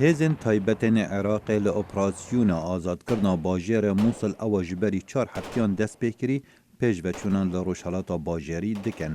هێزن تایبەتên Iraqê li operasyona azadkirina bajêrê Mosul ew ji berî 4 heftiyan dest pê kirî pêşveçûnan li Rojhilata Bajarî dikin.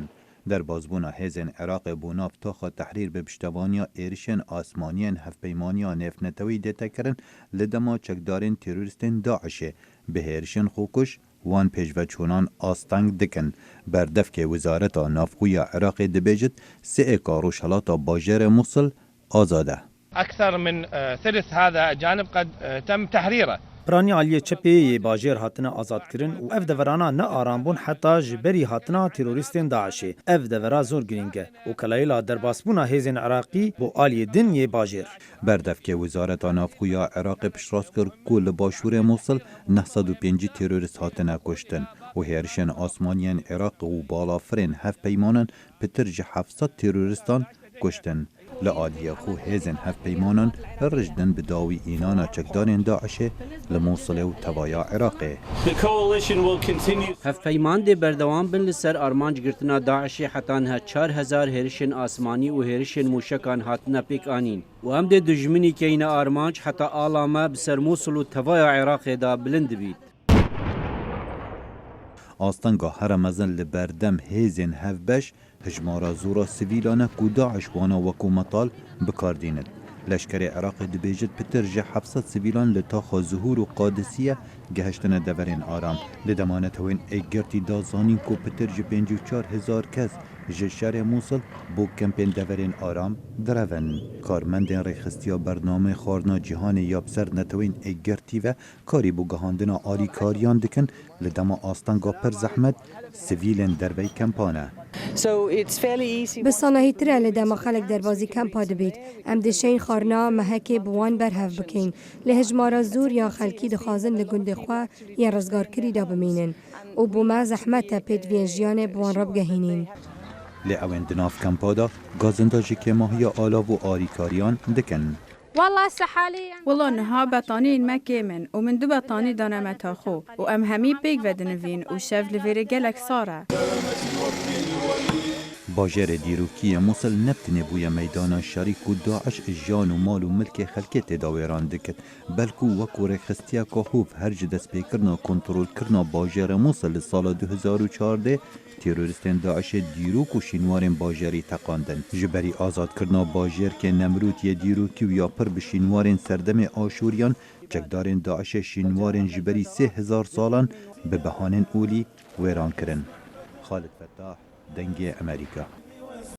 Derbasbûna hêzên Iraqê bû nav taxa tehrîr bi piştevaniya êrişên asmaniyên hevpeymaniya nêfnetewî dê tekirin li dema çekdarên terorîstên Daişê bi hêrişên xwe wan pêşveçûnan asteng dikin. Berdevkê Wizareta Navxweya Iraqê dibêjit sê êka Rojhilata Bajarê Mosul azad e. أكثر من ثلث هذا الجانب قد تم تحريره. پرانی عالیه چپی باجر هاتنه آزاد کرن و اف دورانه نه آرام بون حتی جبری هاتنه تروریستین داعشی. اف دورا زور گرینگه و کلایلا درباسبونا هیزن عراقی بو عالیه دن یه باجر. بردفکه وزارت نافخویا عراق پشتراست کرد که لباشور موصل 905 تروریست هاتنه کشتن و هیرشن آسمانیان عراق و بالافرین هف پیمانن پترج 700 تروریستان کشتن. لعالیه خو هیزن هف پیمانان رجدن بداوی اینانا چکدارین داعشه لموصله و توایا عراقه. هف پیمان دی بردوام بن لسر آرمانج گرتنا داعشه حتی نه 4000 هرشن آسمانی و هرشن موشکان هاتنا پیک آنین. و هم دی دجمنی که این آرمانج حتی آلامه بسر موصل و توایا عراقه دا بلند بید. آستانگا هرمزن لبردم هیزن هف بش هجمارا زورا سیویلانه که داعش وانا وکو مطال بکاردیند. لشکر عراق دبیجت پترج 700 سیویلان لطاخ ظهور و قادسیه گهشتن دورین آرام. لدمانت هوین ایگرتی دازانین که پترج 54,000 کس جشار موصل بو کمپین دورین آرام درون. کارمندین ریخستیا برنامه خارنا جهان یابسر نتوین ایگرتی و کاری بو گهاندنا آری کاریان دکن لدما آستانگا پر زحمت سیویلن دروی کمپانه. به صلاحی تره لدما خلق دربازی کمپا دبید. ام دشین خارنا محکه بوان برهف بکین. لهجمارا زور یا خلکی دخوازن لگند خواه یا رزگار کری دا بمینن. و بوما زحمت پید ویجیان بوان رب گهینین. لعوین دناف کمپادا گازنداجی که ماهی آلا و آریکاریان دکن. والله نها بطانين مكة من ومن دو بطاني دانا متاخو وام همي بيك ودنفين وشاف لفيري جالك سارة. باجر دیروکی موصل نبتنه بوی میدان شریک و داعش جان و مال و ملک خلکی تداویران دکت بلکو وکو رخستیا کهوف هرج دست پیکرنا کنترول کرنا باجر موصل سال 2014 تروریستین داعش دیروک و شینوارین باجری تقاندن جبری آزاد کرنا باجر که نمرود یه دیروکی و یا پر به شینوارین سردم آشوریان چکدارین داعش شینوارین جبری 3000 سالان به بهانین اولی ویران کرن. خالد فتاح دنگ امریکا